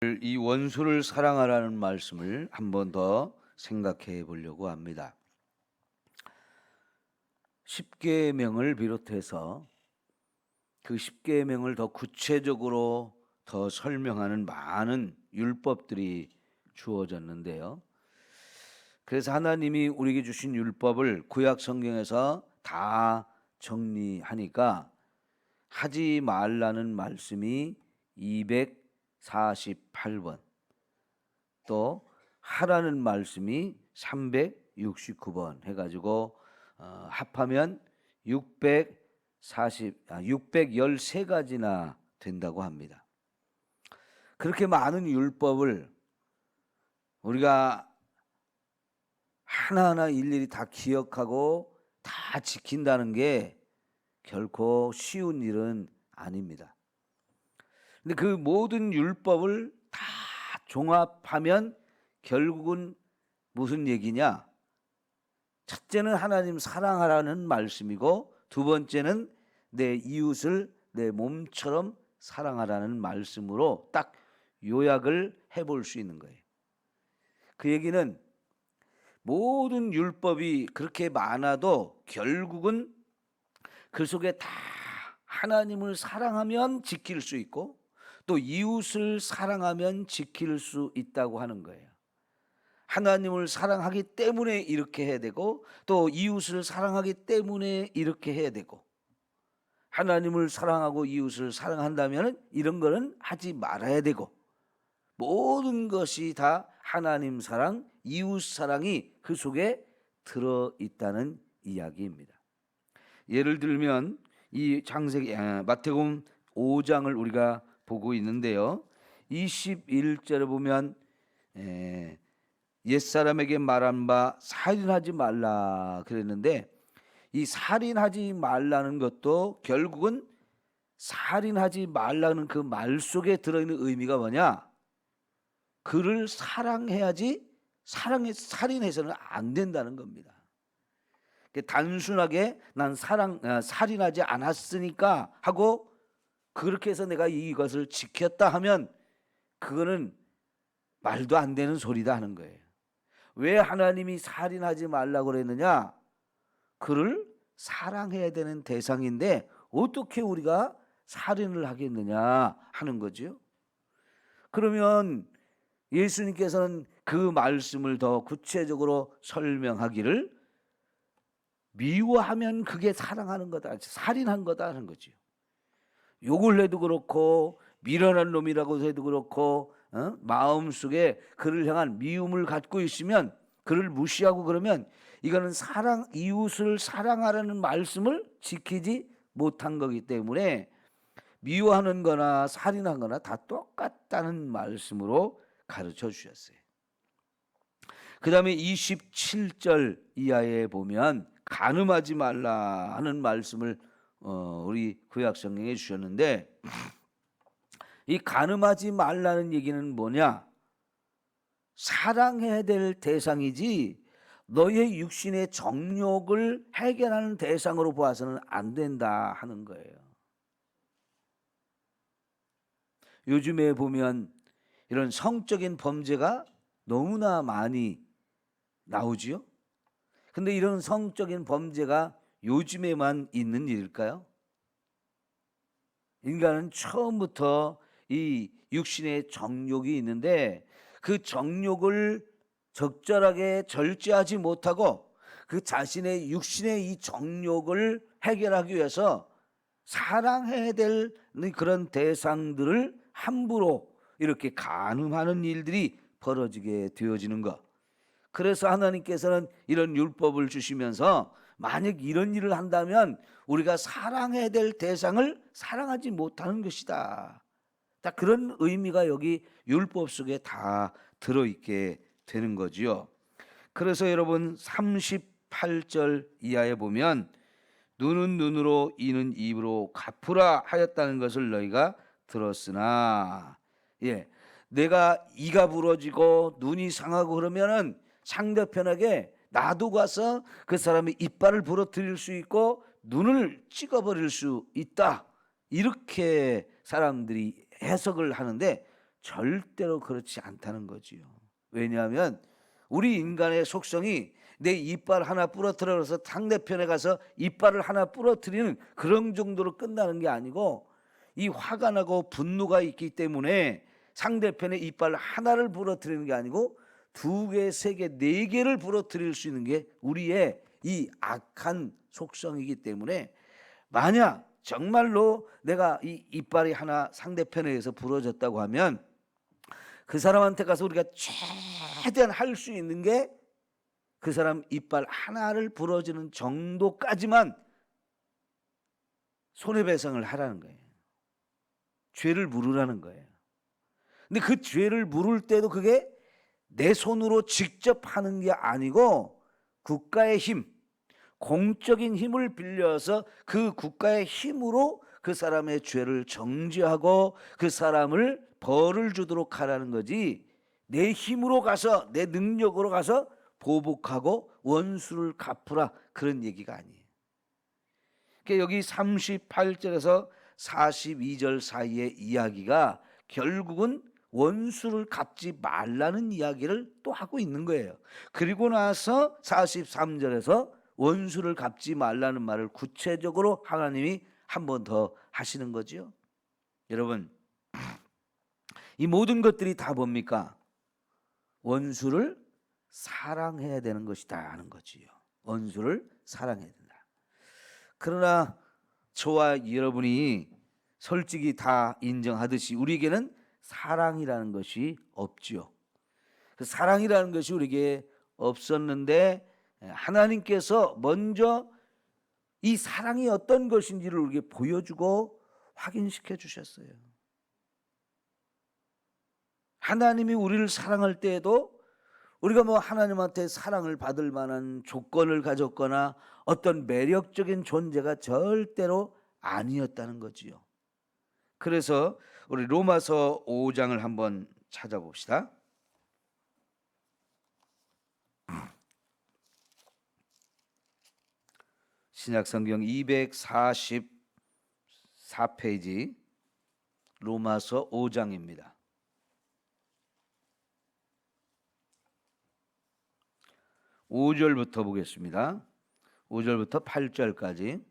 이 원수를 사랑하라는 말씀을 한 번 더 생각해 보려고 합니다. 십계명을 비롯해서 그 십계명을 더 구체적으로 더 설명하는 많은 율법들이 주어졌는데요. 그래서 하나님이 우리에게 주신 율법을 구약 성경에서 다 정리하니까 하지 말라는 말씀이 248번, 또 하라는 말씀이 369번 해가지고 합하면 613가지나 된다고 합니다. 그렇게 많은 율법을 우리가 하나하나 일일이 다 기억하고 다 지킨다는 게 결코 쉬운 일은 아닙니다. 근데 그 모든 율법을 다 종합하면 결국은 무슨 얘기냐? 첫째는 하나님 사랑하라는 말씀이고, 두 번째는 내 이웃을 내 몸처럼 사랑하라는 말씀으로 딱 요약을 해볼 수 있는 거예요. 그 얘기는 모든 율법이 그렇게 많아도 결국은 그 속에 다 하나님을 사랑하면 지킬 수 있고, 또 이웃을 사랑하면 지킬 수 있다고 하는 거예요. 하나님을 사랑하기 때문에 이렇게 해야 되고, 또 이웃을 사랑하기 때문에 이렇게 해야 되고, 하나님을 사랑하고 이웃을 사랑한다면 이런 거는 하지 말아야 되고, 모든 것이 다 하나님 사랑, 이웃 사랑이 그 속에 들어있다는 이야기입니다. 예를 들면 이 창세기 마태복음 5장을 우리가 보고 있는데요. 21절에 보면 옛사람에게 말한 바 살인하지 말라 그랬는데, 이 살인하지 말라는 것도 결국은 살인하지 말라는 그 말 속에 들어있는 의미가 뭐냐? 그를 사랑해야지, 살인해서는 안 된다는 겁니다. 단순하게 난 살인하지 않았으니까 하고 그렇게 해서 내가 이것을 지켰다 하면 그거는 말도 안 되는 소리다 하는 거예요. 왜 하나님이 살인하지 말라고 그랬느냐? 그를 사랑해야 되는 대상인데 어떻게 우리가 살인을 하겠느냐 하는 거죠. 그러면 예수님께서는 그 말씀을 더 구체적으로 설명하기를, 미워하면 그게 사랑하는 거다, 살인한 거다 하는 거죠. 욕을 해도 그렇고 미련한 놈이라고 해도 그렇고 마음속에 그를 향한 미움을 갖고 있으면, 그를 무시하고 그러면 이거는 이웃을 사랑하라는 말씀을 지키지 못한 거기 때문에 미워하는 거나 살인한 거나 다 똑같다는 말씀으로 가르쳐 주셨어요. 그 다음에 27절 이하에 보면 간음하지 말라 하는 말씀을 우리 구약 성경에 주셨는데, 이 간음하지 말라는 얘기는 뭐냐? 사랑해야 될 대상이지 너의 육신의 정욕을 해결하는 대상으로 보아서는 안 된다 하는 거예요. 요즘에 보면 이런 성적인 범죄가 너무나 많이 나오지요. 근데 이런 성적인 범죄가 요즘에만 있는 일일까요? 인간은 처음부터 이 육신의 정욕이 있는데 그 정욕을 적절하게 절제하지 못하고 그 자신의 육신의 이 정욕을 해결하기 위해서 사랑해야 될 그런 대상들을 함부로 이렇게 간음하는 일들이 벌어지게 되어지는 것. 그래서 하나님께서는 이런 율법을 주시면서 만약 이런 일을 한다면 우리가 사랑해야 될 대상을 사랑하지 못하는 것이다. 딱 그런 의미가 여기 율법 속에 다 들어있게 되는 거지요. 그래서 여러분 38절 이하에 보면 눈은 눈으로 이는 입으로 갚으라 하였다는 것을 너희가 들었으나, 내가 이가 부러지고 눈이 상하고 그러면은 상대편에게 나도 가서 그 사람의 이빨을 부러뜨릴 수 있고 눈을 찍어버릴 수 있다, 이렇게 사람들이 해석을 하는데 절대로 그렇지 않다는 거지요. 왜냐하면 우리 인간의 속성이 내 이빨 하나 부러뜨려서 상대편에 가서 이빨을 하나 부러뜨리는 그런 정도로 끝나는 게 아니고, 이 화가 나고 분노가 있기 때문에 상대편의 이빨 하나를 부러뜨리는 게 아니고 2개, 3개, 4개를 부러뜨릴 수 있는 게 우리의 이 악한 속성이기 때문에, 만약 정말로 내가 이 이빨이 하나 상대편에 의해서 부러졌다고 하면 그 사람한테 가서 우리가 최대한 할 수 있는 게 그 사람 이빨 하나를 부러지는 정도까지만 손해배상을 하라는 거예요. 죄를 물으라는 거예요. 근데 그 죄를 물을 때도 그게 내 손으로 직접 하는 게 아니고 국가의 힘, 공적인 힘을 빌려서 그 국가의 힘으로 그 사람의 죄를 정지하고 그 사람을 벌을 주도록 하라는 거지, 내 힘으로 가서 내 능력으로 가서 보복하고 원수를 갚으라, 그런 얘기가 아니에요. 그러니까 여기 38절에서 42절 사이의 이야기가 결국은 원수를 갚지 말라는 이야기를 또 하고 있는 거예요. 그리고 나서 43절에서 원수를 갚지 말라는 말을 구체적으로 하나님이 한 번 더 하시는 거죠. 여러분, 이 모든 것들이 다 뭡니까? 원수를 사랑해야 되는 것이다 하는 거지요. 원수를 사랑해야 된다. 그러나 저와 여러분이 솔직히 다 인정하듯이 우리에게는 사랑이라는 것이 없지요. 그 사랑이라는 것이 우리에게 없었는데 하나님께서 먼저 이 사랑이 어떤 것인지를 우리에게 보여주고 확인시켜 주셨어요. 하나님이 우리를 사랑할 때에도 우리가 뭐 하나님한테 사랑을 받을 만한 조건을 가졌거나 어떤 매력적인 존재가 절대로 아니었다는 거지요. 그래서 우리 로마서 5장을 한번 찾아봅시다. 신약성경 244페이지 로마서 5장입니다. 5절부터 보겠습니다. 5절부터 8절까지.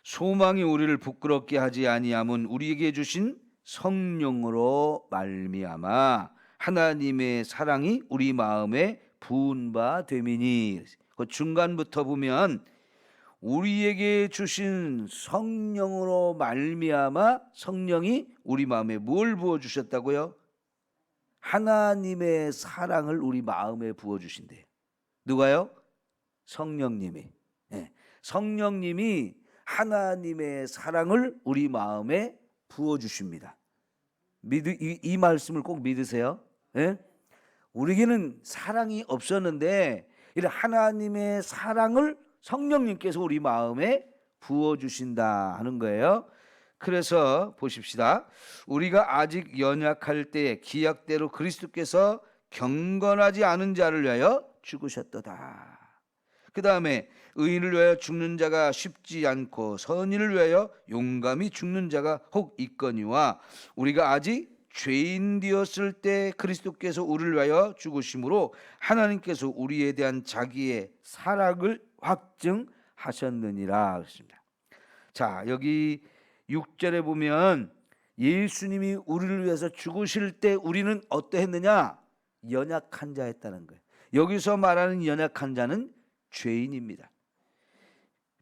소망이 우리를 부끄럽게 하지 아니함은 우리에게 주신 성령으로 말미암아 하나님의 사랑이 우리 마음에 부은 바 됨이니. 그 중간부터 보면 우리에게 주신 성령으로 말미암아, 성령이 우리 마음에 뭘 부어 주셨다고요? 하나님의 사랑을 우리 마음에 부어 주신대요. 누가요? 성령님이. 네. 성령님이 하나님의 사랑을 우리 마음에 부어 주십니다. 이 말씀을 꼭 믿으세요. 네? 우리에게는 사랑이 없었는데 이런 하나님의 사랑을 성령님께서 우리 마음에 부어주신다 하는 거예요. 그래서 보십시다. 우리가 아직 연약할 때에 기약대로 그리스도께서 경건하지 않은 자를 위하여 죽으셨도다. 그 다음에 의인을 위하여 죽는 자가 쉽지 않고 선인을 위하여 용감히 죽는 자가 혹 있거니와 우리가 아직 죄인 되었을 때 그리스도께서 우리를 위하여 죽으심으로 하나님께서 우리에 대한 자기의 사랑을 확증하셨느니라 그랬습니다. 자, 여기 6절에 보면 예수님이 우리를 위해서 죽으실 때 우리는 어떠했느냐? 연약한 자였다는 거예요. 여기서 말하는 연약한 자는 죄인입니다.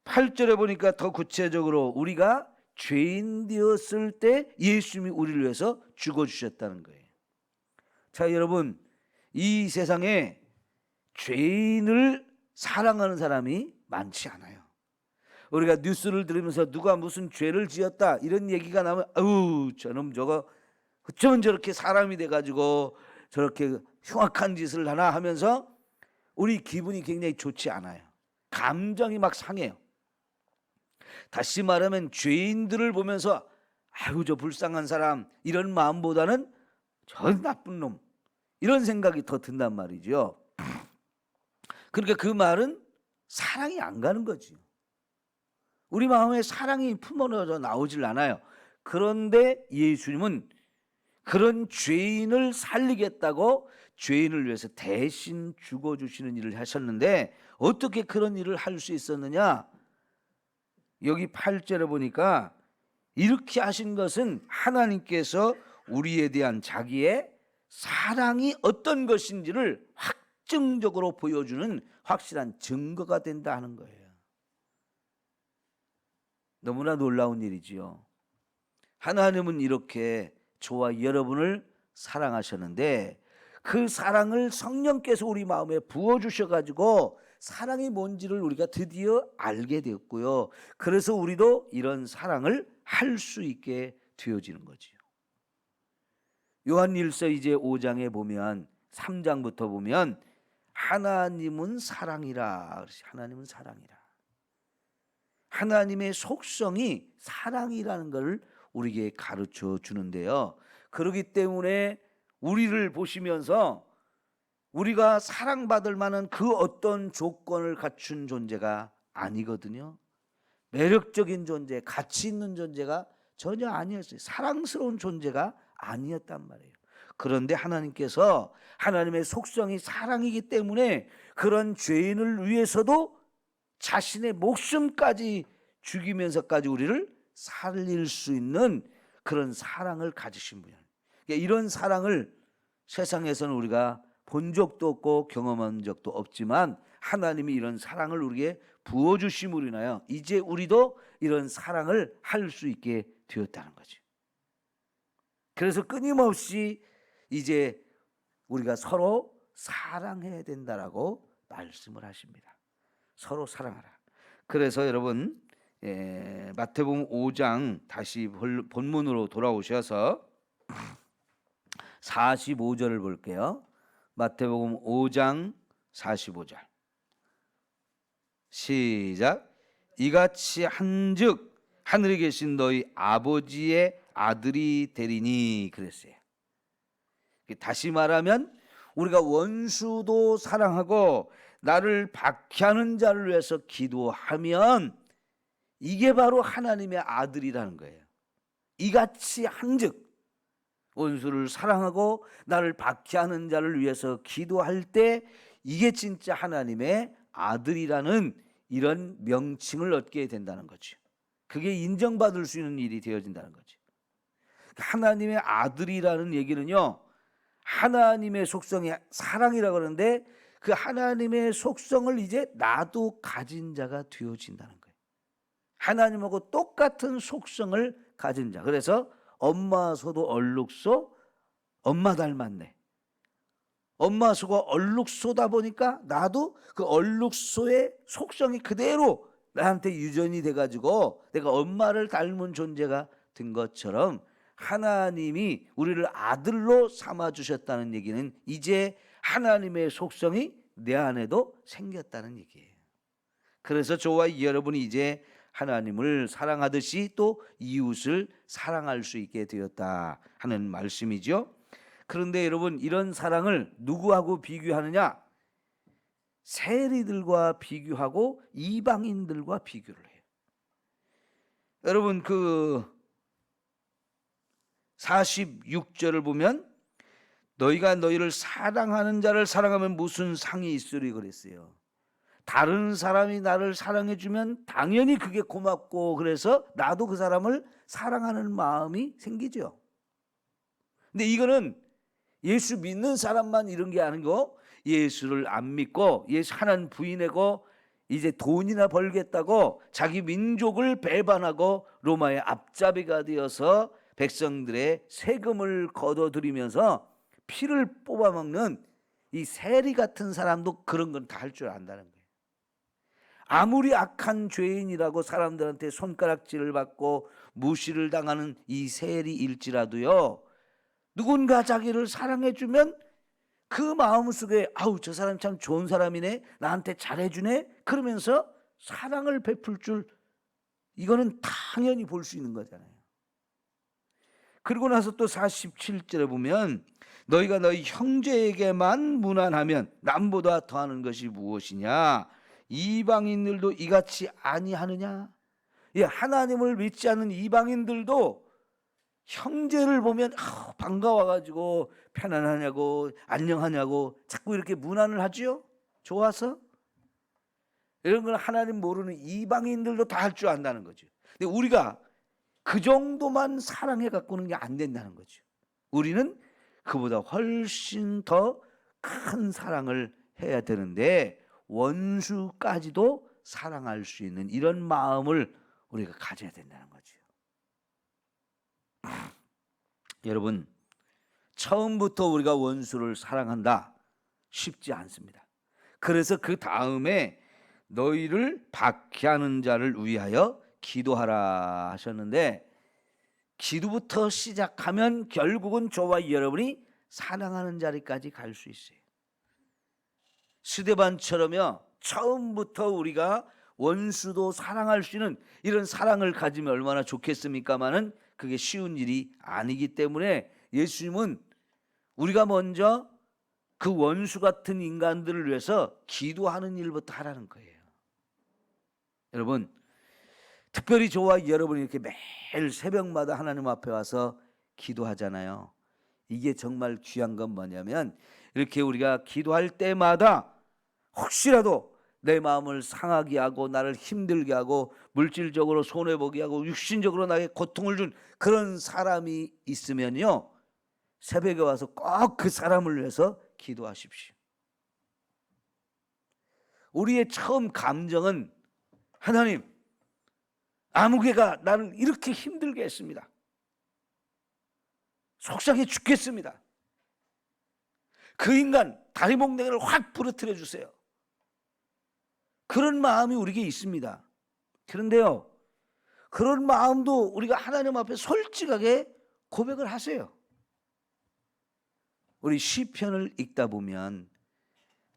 8절에 보니까 더 구체적으로 우리가 죄인 되었을 때 예수님이 우리를 위해서 죽어주셨다는 거예요. 자, 여러분, 이 세상에 죄인을 사랑하는 사람이 많지 않아요. 우리가 뉴스를 들으면서 누가 무슨 죄를 지었다 이런 얘기가 나면 아우 저놈 저거 어쩌면 저렇게 사람이 돼가지고 저렇게 흉악한 짓을 하나 하면서 우리 기분이 굉장히 좋지 않아요. 감정이 막 상해요. 다시 말하면 죄인들을 보면서 아이고 저 불쌍한 사람 이런 마음보다는 저 나쁜 놈 이런 생각이 더 든단 말이죠. 그러니까 그 말은 사랑이 안 가는 거지. 우리 마음에 사랑이 품어져 나오질 않아요. 그런데 예수님은 그런 죄인을 살리겠다고 죄인을 위해서 대신 죽어주시는 일을 하셨는데, 어떻게 그런 일을 할 수 있었느냐? 여기 8절에 보니까 이렇게 하신 것은 하나님께서 우리에 대한 자기의 사랑이 어떤 것인지를 확증적으로 보여주는 확실한 증거가 된다 하는 거예요. 너무나 놀라운 일이지요. 하나님은 이렇게 저와 여러분을 사랑하셨는데, 그 사랑을 성령께서 우리 마음에 부어주셔가지고 사랑이 뭔지를 우리가 드디어 알게 되었고요. 그래서 우리도 이런 사랑을 할 수 있게 되어지는 거지요. 요한일서 이제 5장에 보면 3장부터 보면 하나님은 사랑이라. 하나님은 사랑이라. 하나님의 속성이 사랑이라는 것을 우리에게 가르쳐 주는데요. 그렇기 때문에 우리를 보시면서 우리가 사랑받을 만한 그 어떤 조건을 갖춘 존재가 아니거든요. 매력적인 존재, 가치 있는 존재가 전혀 아니었어요. 사랑스러운 존재가 아니었단 말이에요. 그런데 하나님께서 하나님의 속성이 사랑이기 때문에 그런 죄인을 위해서도 자신의 목숨까지 죽이면서까지 우리를 살릴 수 있는 그런 사랑을 가지신 분이에요. 이런 사랑을 세상에서는 우리가 본 적도 없고 경험한 적도 없지만 하나님이 이런 사랑을 우리에게 부어주심으로 인하여 이제 우리도 이런 사랑을 할 수 있게 되었다는 거죠. 그래서 끊임없이 이제 우리가 서로 사랑해야 된다라고 말씀을 하십니다. 서로 사랑하라. 그래서 여러분 마태복음 5장 다시 본문으로 돌아오셔서 45절을 볼게요. 마태복음 5장 45절 시작. 이같이 한즉 하늘에 계신 너희 아버지의 아들이 되리니 그랬어요. 다시 말하면 우리가 원수도 사랑하고 나를 박해하는 자를 위해서 기도하면 이게 바로 하나님의 아들이라는 거예요. 이같이 한즉 원수를 사랑하고 나를 박해하는 자를 위해서 기도할 때 이게 진짜 하나님의 아들이라는 이런 명칭을 얻게 된다는 거죠. 그게 인정받을 수 있는 일이 되어진다는 거죠. 하나님의 아들이라는 얘기는요, 하나님의 속성이 사랑이라고 그러는데 그 하나님의 속성을 이제 나도 가진 자가 되어진다는 거예요. 하나님하고 똑같은 속성을 가진 자. 그래서 엄마 소도 얼룩소, 엄마 닮았네. 엄마 소가 얼룩소다 보니까 나도 그 얼룩소의 속성이 그대로 나한테 유전이 돼가지고 내가 엄마를 닮은 존재가 된 것처럼 하나님이 우리를 아들로 삼아주셨다는 얘기는 이제 하나님의 속성이 내 안에도 생겼다는 얘기예요. 그래서 저와 여러분이 이제 하나님을 사랑하듯이 또 이웃을 사랑할 수 있게 되었다 하는 말씀이죠. 그런데 여러분, 이런 사랑을 누구하고 비교하느냐? 세리들과 비교하고 이방인들과 비교를 해요. 여러분, 그 46절을 보면 너희가 너희를 사랑하는 자를 사랑하면 무슨 상이 있으리 그랬어요. 다른 사람이 나를 사랑해주면 당연히 그게 고맙고 그래서 나도 그 사람을 사랑하는 마음이 생기죠. 근데 이거는 예수 믿는 사람만 이런 게 아니고 예수를 안 믿고 예수 하나님 부인하고 이제 돈이나 벌겠다고 자기 민족을 배반하고 로마의 앞잡이가 되어서 백성들의 세금을 걷어들이면서 피를 뽑아먹는 이 세리 같은 사람도 그런 건 다 할 줄 안다는 거예요. 아무리 악한 죄인이라고 사람들한테 손가락질을 받고 무시를 당하는 이 세리일지라도요, 누군가 자기를 사랑해주면 그 마음속에 아우 저 사람 참 좋은 사람이네, 나한테 잘해주네, 그러면서 사랑을 베풀 줄, 이거는 당연히 볼 수 있는 거잖아요. 그리고 나서 또 47절에 보면 너희가 너희 형제에게만 무난하면 남보다 더하는 것이 무엇이냐? 이방인들도 이같이 아니하느냐? 예, 하나님을 믿지 않는 이방인들도 형제를 보면 반가워가지고 편안하냐고 안녕하냐고 자꾸 이렇게 문안을 하지요. 좋아서. 이런 걸 하나님 모르는 이방인들도 다 할 줄 안다는 거죠. 근데 우리가 그 정도만 사랑해 갖고는 안 된다는 거죠. 우리는 그보다 훨씬 더 큰 사랑을 해야 되는데 원수까지도 사랑할 수 있는 이런 마음을 우리가 가져야 된다는 거죠. 여러분, 처음부터 우리가 원수를 사랑한다 쉽지 않습니다. 그래서 그 다음에 너희를 박해하는 자를 위하여 기도하라 하셨는데, 기도부터 시작하면 결국은 저와 여러분이 사랑하는 자리까지 갈 수 있어요. 스데반처럼요, 처음부터 우리가 원수도 사랑할 수 있는 이런 사랑을 가지면 얼마나 좋겠습니까마는 그게 쉬운 일이 아니기 때문에 예수님은 우리가 먼저 그 원수 같은 인간들을 위해서 기도하는 일부터 하라는 거예요. 여러분, 특별히 저와 여러분이 이렇게 매일 새벽마다 하나님 앞에 와서 기도하잖아요. 이게 정말 귀한 건 뭐냐면, 이렇게 우리가 기도할 때마다 혹시라도 내 마음을 상하게 하고 나를 힘들게 하고 물질적으로 손해보게 하고 육신적으로 나에게 고통을 준 그런 사람이 있으면요, 새벽에 와서 꼭 그 사람을 위해서 기도하십시오. 우리의 처음 감정은, 하나님, 아무개가 나를 이렇게 힘들게 했습니다. 속상해 죽겠습니다. 그 인간 다리몽댕이를 확 부러뜨려 주세요. 그런 마음이 우리에게 있습니다. 그런데요, 그런 마음도 우리가 하나님 앞에 솔직하게 고백을 하세요. 우리 시편을 읽다 보면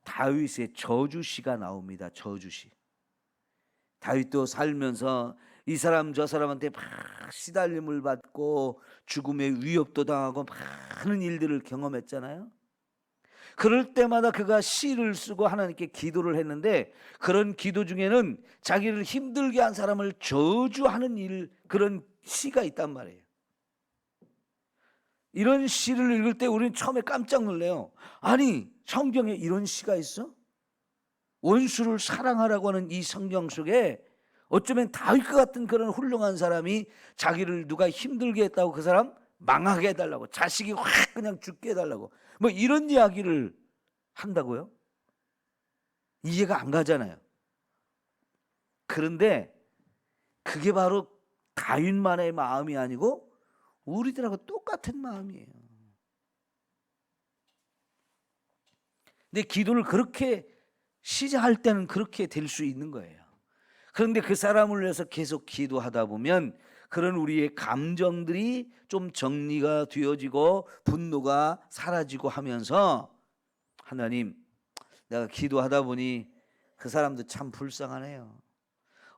다윗의 저주시가 나옵니다. 저주시. 다윗도 살면서 이 사람 저 사람한테 막 시달림을 받고 죽음의 위협도 당하고 많은 일들을 경험했잖아요. 그럴 때마다 그가 시를 쓰고 하나님께 기도를 했는데, 그런 기도 중에는 자기를 힘들게 한 사람을 저주하는 그런 시가 있단 말이에요. 이런 시를 읽을 때 우리는 처음에 깜짝 놀래요. 아니, 성경에 이런 시가 있어? 원수를 사랑하라고 하는 이 성경 속에 어쩌면 다윗과 같은 그런 훌륭한 사람이 자기를 누가 힘들게 했다고 그 사람 망하게 해달라고, 자식이 확 그냥 죽게 해달라고, 뭐 이런 이야기를 한다고요? 이해가 안 가잖아요. 그런데 그게 바로 다윗만의 마음이 아니고 우리들하고 똑같은 마음이에요. 근데 기도를 그렇게 시작할 때는 그렇게 될 수 있는 거예요. 그런데 그 사람을 위해서 계속 기도하다 보면 그런 우리의 감정들이 좀 정리가 되어지고 분노가 사라지고 하면서, 하나님, 내가 기도하다 보니 그 사람도 참 불쌍하네요.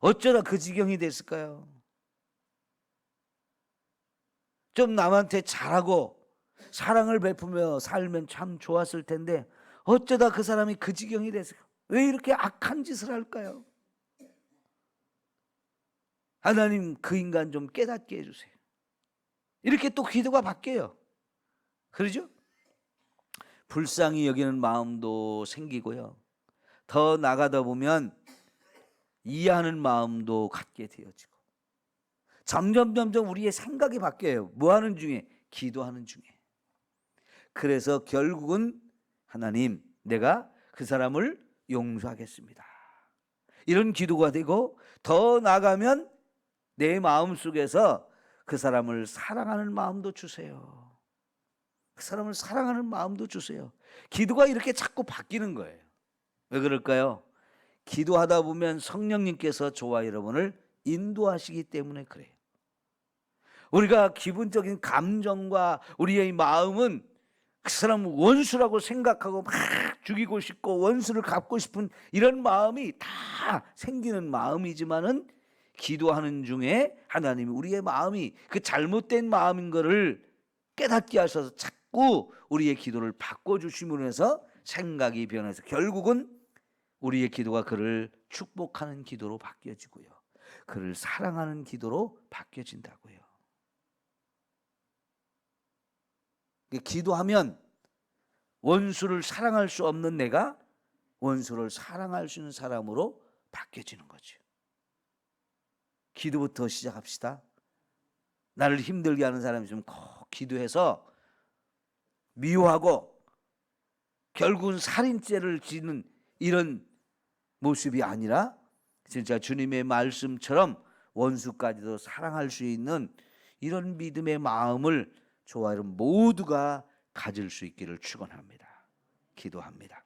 어쩌다 그 지경이 됐을까요? 좀 남한테 잘하고 사랑을 베푸며 살면 참 좋았을 텐데 어쩌다 그 사람이 그 지경이 됐을까요? 왜 이렇게 악한 짓을 할까요? 하나님, 그 인간 좀 깨닫게 해주세요. 이렇게 또 기도가 바뀌어요. 그러죠? 불쌍히 여기는 마음도 생기고요. 더 나가다 보면 이해하는 마음도 갖게 되어지고, 점점 우리의 생각이 바뀌어요. 뭐 하는 중에? 기도하는 중에. 그래서 결국은 하나님, 내가 그 사람을 용서하겠습니다, 이런 기도가 되고, 더 나가면 내 마음속에서 그 사람을 사랑하는 마음도 주세요. 그 사람을 사랑하는 마음도 주세요. 기도가 이렇게 자꾸 바뀌는 거예요. 왜 그럴까요? 기도하다 보면 성령님께서 저와 여러분을 인도하시기 때문에 그래요. 우리가 기본적인 감정과 우리의 마음은 그 사람은 원수라고 생각하고 막 죽이고 싶고 원수를 갚고 싶은 이런 마음이 다 생기는 마음이지만은, 기도하는 중에 하나님이 우리의 마음이 그 잘못된 마음인 것을 깨닫게 하셔서 자꾸 우리의 기도를 바꿔주심으로 해서 생각이 변해서 결국은 우리의 기도가 그를 축복하는 기도로 바뀌어지고요. 그를 사랑하는 기도로 바뀌어진다고요. 기도하면 원수를 사랑할 수 없는 내가 원수를 사랑할 수 있는 사람으로 바뀌어지는 거죠. 기도부터 시작합시다. 나를 힘들게 하는 사람이 있으면 꼭 기도해서 미워하고 결국은 살인죄를 지는 이런 모습이 아니라 진짜 주님의 말씀처럼 원수까지도 사랑할 수 있는 이런 믿음의 마음을 저와 여러분 모두가 가질 수 있기를 축원합니다. 기도합니다.